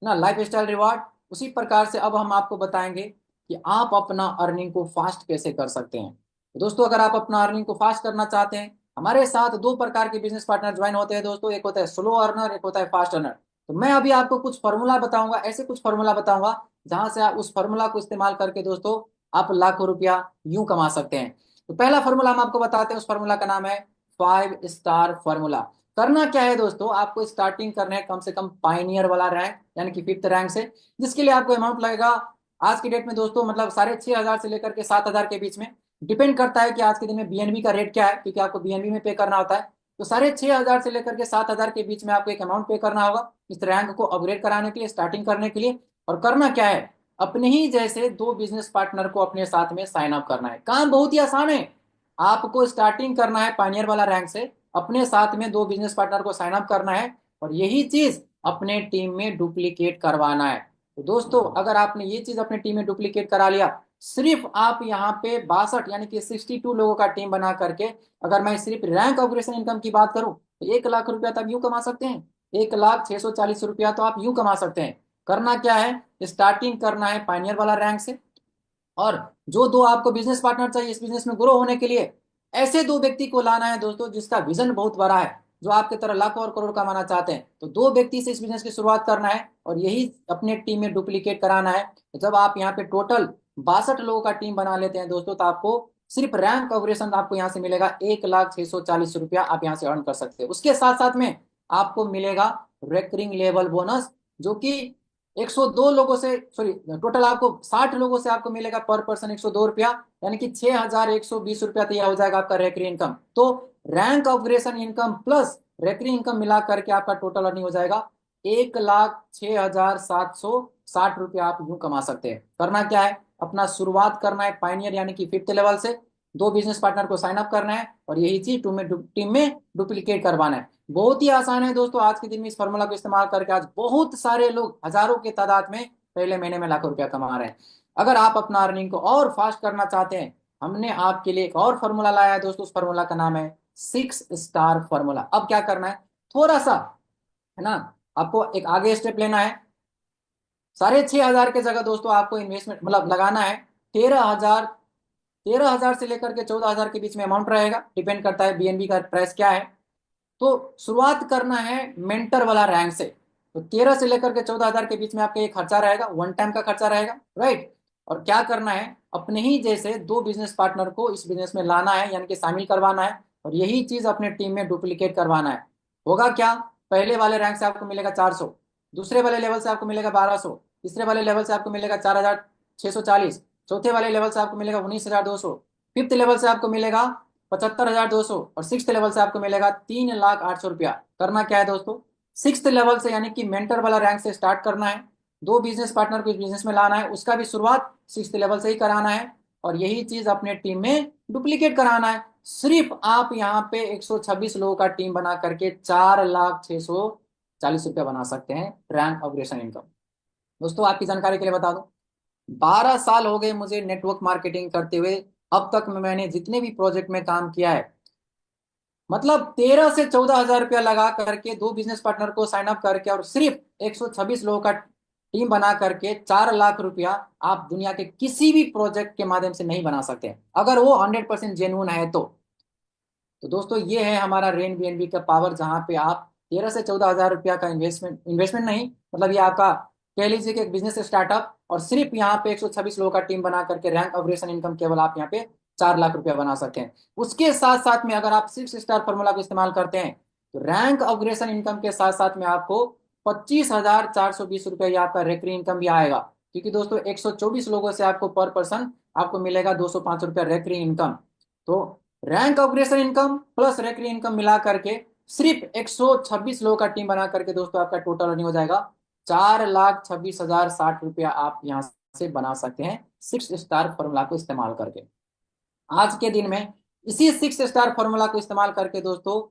ना लाइफ स्टाइल रिवार्ड। उसी प्रकार से अब हम आपको बताएंगे कि आप अपना अर्निंग को फास्ट कैसे कर सकते हैं। तो दोस्तों अगर आप अपना अर्निंग को फास्ट करना चाहते हैं, हमारे साथ दो प्रकार के बिजनेस पार्टनर ज्वाइन होते हैं दोस्तों, एक होता है स्लो अर्नर, एक होता है फास्ट अर्नर। तो मैं अभी आपको कुछ फॉर्मूला बताऊंगा, ऐसे कुछ फॉर्मूला बताऊंगा जहां से आप उस फॉर्मूला को इस्तेमाल करके दोस्तों आप लाखों रुपया यूं कमा सकते हैं। तो पहला फॉर्मूला हम आपको बताते हैं, उस फॉर्मूला का नाम है 5 स्टार फॉर्मूला। करना क्या है दोस्तों, आपको स्टार्टिंग करना है कम से कम पाइनियर वाला रैंक यानी कि 5th रैंक से, जिसके लिए आपको अमाउंट लगेगा आज की डेट में दोस्तों मतलब 6,500 से लेकर के 7,000 के बीच में। डिपेंड करता है कि आज के दिन में बीएनबी का रेट क्या है, क्योंकि आपको बीएनबी में पे करना होता है। तो 6,500 से लेकर के 7,000 के बीच में आपको एक अमाउंट पे करना होगा इस रैंक को अपग्रेड कराने के लिए, स्टार्टिंग करने के लिए। और करना क्या है, अपने ही जैसे दो बिजनेस पार्टनर को अपने साथ में साइन अप करना है। काम बहुत ही आसान है, आपको स्टार्टिंग करना है पाइनियर वाला रैंक से, अपने साथ में दो बिजनेस पार्टनर को साइन अप करना है, और यही चीज अपने टीम में डुप्लीकेट करवाना है। तो दोस्तों अगर आपने ये चीज अपने टीम में डुप्लीकेट करा लिया, सिर्फ आप यहाँ पे 62 यानी कि 62 लोगों का टीम बना करके, अगर मैं सिर्फ रैंक ऑपरेशन इनकम की बात करूं तो 1 लाख रुपया तो आप यूं कमा सकते हैं, 1,640,000 तो आप यूं कमा सकते हैं। करना क्या है, स्टार्टिंग करना है पाइनियर वाला रैंक से, और जो दो आपको बिजनेस पार्टनर चाहिए इस बिजनेस में ग्रो होने के लिए, ऐसे दो व्यक्ति को लाना है दोस्तों जिसका विजन बहुत बड़ा है, जो आपके तरह लाखों और करोड़ कमाना चाहते हैं। तो दो व्यक्ति से इस बिजनेस की शुरुआत करना है और यही अपने टीम में डुप्लीकेट कराना है। तो जब आप यहाँ पे टोटल 62 लोगों का टीम बना लेते हैं दोस्तों, तो आपको सिर्फ रैंक ऑपरेशन आपको यहाँ से मिलेगा 1,640,000 आप यहाँ से अर्न कर सकते हैं। उसके साथ साथ में आपको मिलेगा रेकरिंग लेवल बोनस, जो कि 102 लोगों से सॉरी टोटल आपको 60 लोगों से आपको मिलेगा पर पर्सन 102 रुपया, यानी कि 6,120 रुपया तो यह हो जाएगा आपका रेकरिंग इनकम। तो rank operation income plus recurring income मिला करके आपका टोटल अर्निंग हो जाएगा 1,06,760 रुपया आप यूं कमा सकते हैं। करना क्या है, अपना शुरुआत करना है पाइनियर यानी कि 5th लेवल से, दो बिजनेस पार्टनर को साइन अप करना है, और यही चीज टीम में डुप्लीकेट करवाना है। बहुत ही आसान है दोस्तों, आज के दिन में इस फॉर्मूला को इस्तेमाल करके आज बहुत सारे लोग हजारों के तादाद में पहले महीने में लाखों रुपया कमा रहे हैं। अगर आप अपना अर्निंग को और फास्ट करना चाहते हैं, हमने आपके लिए एक और फॉर्मूला लाया है दोस्तों, उस फॉर्मूला का नाम है 6 स्टार फॉर्मूला। अब क्या करना है, थोड़ा सा है ना, आपको एक आगे स्टेप लेना है। 6,500 के जगह दोस्तों आपको इन्वेस्टमेंट मतलब लगाना है 13,000, 13,000 से लेकर के 14,000 के बीच में अमाउंट रहेगा, डिपेंड करता है बीएनबी का प्राइस क्या है। तो शुरुआत करना है मेंटर वाला रैंक से, तो 13 से लेकर के 14,000 के बीच में आपका एक खर्चा रहेगा, वन टाइम का खर्चा रहेगा, राइट। और क्या करना है, अपने ही जैसे दो बिजनेस पार्टनर को इस बिजनेस में लाना है यानी कि शामिल करवाना है, और यही चीज अपने टीम में डुप्लीकेट करवाना है। होगा क्या, पहले वाले रैंक से आपको मिलेगा 400, दूसरे वाले लेवल से आपको मिलेगा 1,200, तीसरे वाले लेवल से आपको मिलेगा 4,640, चौथे वाले लेवल से आपको मिलेगा 19,200, 5th लेवल से आपको मिलेगा 75,200, और 6th लेवल से आपको मिलेगा 3,08,000 रुपया। करना क्या है दोस्तों, 6th लेवल से यानी कि मेंटर वाला रैंक से स्टार्ट करना है, दो बिजनेस पार्टनर को इस बिजनेस में लाना है, उसका भी शुरुआत 6th लेवल से ही कराना है, और यही चीज अपने टीम में डुप्लीकेट कराना है। सिर्फ आप यहाँ पे 126 लोगों का टीम बना करके 4,06,40 रुपया बना सकते हैं रैंक ऑपरेशन इनकम। दोस्तों आपकी जानकारी के लिए बता दूं, 12 साल हो गए मुझे नेटवर्क मार्केटिंग करते हुए। अब तक मैंने जितने भी प्रोजेक्ट में काम किया है, मतलब 13 से 14,000 रुपया लगा करके दो बिजनेस पार्टनर को साइन अप करके और सिर्फ 126 लोगों का टीम बना करके 4 लाख रुपया आप दुनिया के किसी भी प्रोजेक्ट के माध्यम से नहीं बना सकते, अगर वो 100% जेन्युइन है तो दोस्तों ये है हमारा रेन बीएनबी का पावर, जहां पे आप 13 से 14,000 रुपया का इन्वेस्टमेंट नहीं, मतलब ये आपका कह लीजिए कि एक बिजनेस स्टार्टअप, और सिर्फ यहाँ पे 126 लोगों का टीम बना करके रैंक ऑपरेशन इनकम केवल आप यहाँ पे 4 लाख रुपया बना सकते हैं। उसके साथ साथ में अगर आप 6 स्टार फॉर्मूला को इस्तेमाल करते हैं, तो रैंक ऑपरेशन इनकम के साथ साथ में आपको 25,420 रुपया आपका रेकरिंग इनकम भी आएगा, क्योंकि दोस्तों 124 लोगों से आपको पर पर्सन आपको मिलेगा 205 रुपया रेकरिंग इनकम। तो rank operation income plus recurring income मिला करके सिर्फ 126 लोगों का टीम बना करके दोस्तों आपका टोटल अर्निंग हो जाएगा 4,26,060 रुपया। आप यहाँ से बना सकते हैं 6 स्टार फॉर्मूला को इस्तेमाल करके। आज के दिन में इसी 6 स्टार फॉर्मूला को इस्तेमाल करके दोस्तों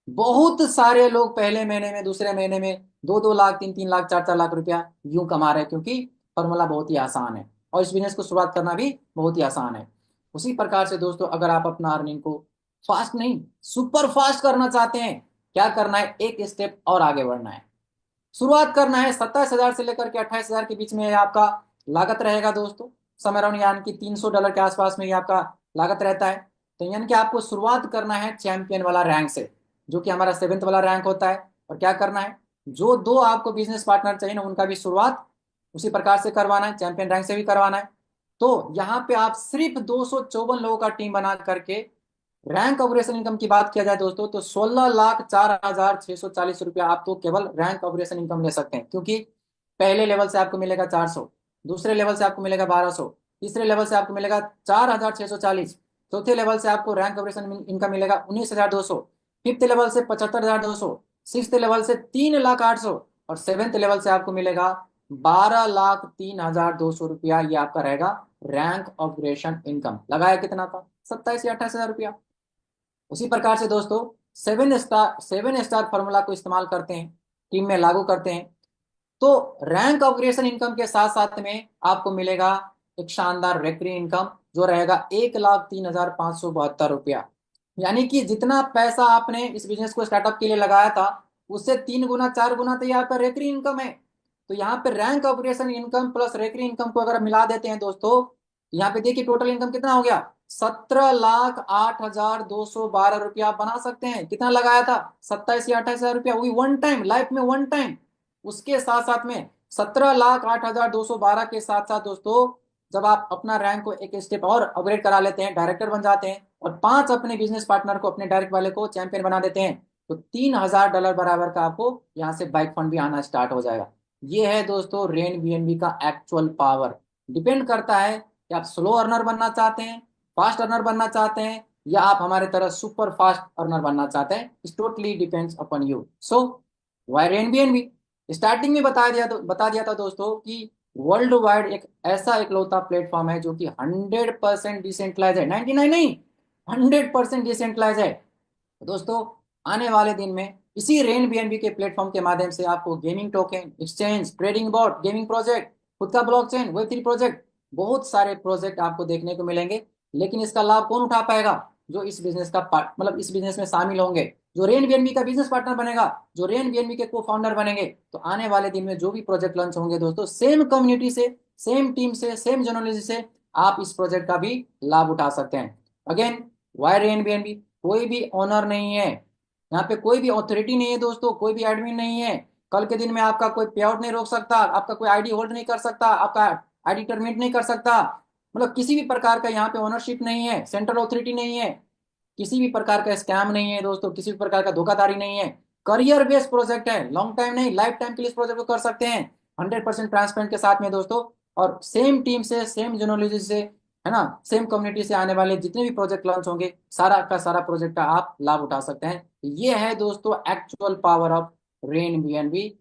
बहुत सारे लोग पहले महीने में, दूसरे महीने में 2-2 लाख, 3-3 लाख, 4-4 लाख रुपया यूं कमा रहे हैं, क्योंकि फॉर्मूला बहुत ही आसान है और इस बिजनेस को शुरुआत करना भी बहुत ही आसान है। उसी प्रकार से दोस्तों अगर आप अपना अर्निंग को फास्ट नहीं सुपर फास्ट करना चाहते हैं, क्या करना है, एक स्टेप और आगे बढ़ना है। शुरुआत करना है 27,000 से लेकर के 28,000 के बीच में आपका लागत रहेगा दोस्तों। समय राउंड यानी कि $300 के आसपास में ही आपका लागत रहता है। तो यानी कि आपको शुरुआत करना है चैंपियन वाला रैंक से, जो कि हमारा 7th वाला रैंक होता है। और क्या करना है, जो दो आपको बिजनेस पार्टनर चाहिए ना, उनका भी शुरुआत उसी प्रकार से करवाना है, चैंपियन रैंक से भी करवाना है। तो यहाँ पे आप सिर्फ 254 लोगों का टीम बना करके रैंक ऑपरेशन इनकम की बात किया जाए दोस्तों तो 16,04,640 रुपया आप तो केवल रैंक ऑपरेशन इनकम ले सकते हैं, क्योंकि पहले लेवल से आपको मिलेगा 400, दूसरे लेवल से आपको मिलेगा 1200, तीसरे लेवल से आपको मिलेगा 4,640, चौथे लेवल से आपको रैंक ऑपरेशन इनकम मिलेगा 19,200, फिफ्थ लेवल से 75,200, सिक्स लेवल से 3,08,000 और सेवेंथ लेवल से आपको मिलेगा 12,03,200 रुपया। ये आपका रहेगा रैंक ऑपरेशन इनकम। लगाया कितना था, 27 या 28,000 रुपया। उसी प्रकार से दोस्तों 7 स्टार फॉर्मूला को इस्तेमाल करते हैं, टीम में लागू करते हैं, तो रैंक ऑपरेशन इनकम के साथ साथ में आपको मिलेगा एक शानदार रेकरिंग इनकम जो रहेगा 1,03,572 रुपया। यानी कि जितना पैसा आपने इस बिजनेस को स्टार्टअप के लिए लगाया था उससे 3 गुना 4 गुना तो ये आपका रेकरिंग इनकम है। तो यहाँ पे rank operation income plus recurring income को अगर मिला देते हैं दोस्तों, यहाँ पे देखिए टोटल इनकम कितना हो गया, 17,08,212 रुपया आप बना सकते हैं। कितना लगाया था, 27 या 28,000 रुपया, वही वन टाइम, लाइफ में वन टाइम। उसके साथ साथ में 17,08,212 के साथ साथ दोस्तों जब आप अपना रैंक को एक स्टेप और अपग्रेड करा लेते हैं, डायरेक्टर बन जाते हैं और 5 अपने बिजनेस पार्टनर को, अपने डायरेक्ट वाले को चैंपियन बना देते हैं, तो $3,000 बराबर का आपको यहाँ से बाइक फंड भी आना स्टार्ट हो जाएगा। ये है दोस्तों रेन बीएनबी का एक्चुअल पावर। डिपेंड करता है कि आप स्लो अर्नर बनना चाहते हैं, फास्ट अर्नर बनना चाहते हैं, या आप हमारे तरह सुपर फास्ट अर्नर बनना चाहते हैं। It totally depends upon you. So why रेन बीएनबी, स्टार्टिंग में बता दिया था दोस्तों कि वर्ल्ड वाइड एक ऐसा इकलौता प्लेटफॉर्म है जो कि 100% डिसेंट्रलाइज है, 99 नहीं, 100% डिसेंट्रलाइज है। तो दोस्तों आने वाले दिन में इसी रेन बीएनबी के प्लेटफॉर्म के माध्यम से आपको gaming token, exchange, trading bot, gaming project, खुद का ब्लॉकचेन, वेब3 प्रोजेक्ट, बहुत सारे प्रोजेक्ट आपको देखने को मिलेंगे। लेकिन इसका लाभ कौन उठा पाएगा, जो इस बिजनेस का मतलब इस बिजनेस में शामिल होंगे, जो रेन बीएनबी का बिजनेस पार्टनर बनेगा, जो रेन बीएनबी के को फाउंडर बनेंगे। तो आने वाले दिन में जो भी प्रोजेक्ट लॉन्च होंगे दोस्तों, सेम कम्युनिटी से, सेम टीम से, सेम जर्नलिस्ट से आप इस प्रोजेक्ट का भी लाभ उठा सकते हैं। अगेन वाई रेन बीएनबी, कोई भी ऑनर नहीं है यहाँ पे, कोई भी अथॉरिटी नहीं है दोस्तों, कोई भी एडमिन नहीं है। कल के दिन में आपका कोई पे आउट नहीं रोक सकता, आपका कोई आईडी होल्ड नहीं कर सकता, आपका आईडी टर्मिनेट नहीं कर सकता। मतलब किसी भी प्रकार का यहाँ पे ओनरशिप नहीं है, सेंट्रल अथॉरिटी नहीं है, किसी भी प्रकार का स्कैम नहीं है दोस्तों, किसी भी प्रकार का धोखाधड़ी नहीं है। करियर बेस्ड प्रोजेक्ट है, लॉन्ग टाइम नहीं, लाइफ टाइम के लिए इस प्रोजेक्ट को कर सकते हैं 100% ट्रांसपेरेंट के साथ में दोस्तों। और सेम टीम से, सेम जर्नलिस्ट से, है ना, सेम कम्युनिटी से आने वाले जितने भी प्रोजेक्ट लॉन्च होंगे, सारा का सारा प्रोजेक्ट का आप लाभ उठा सकते हैं। ये है दोस्तों actual power of rain BNB.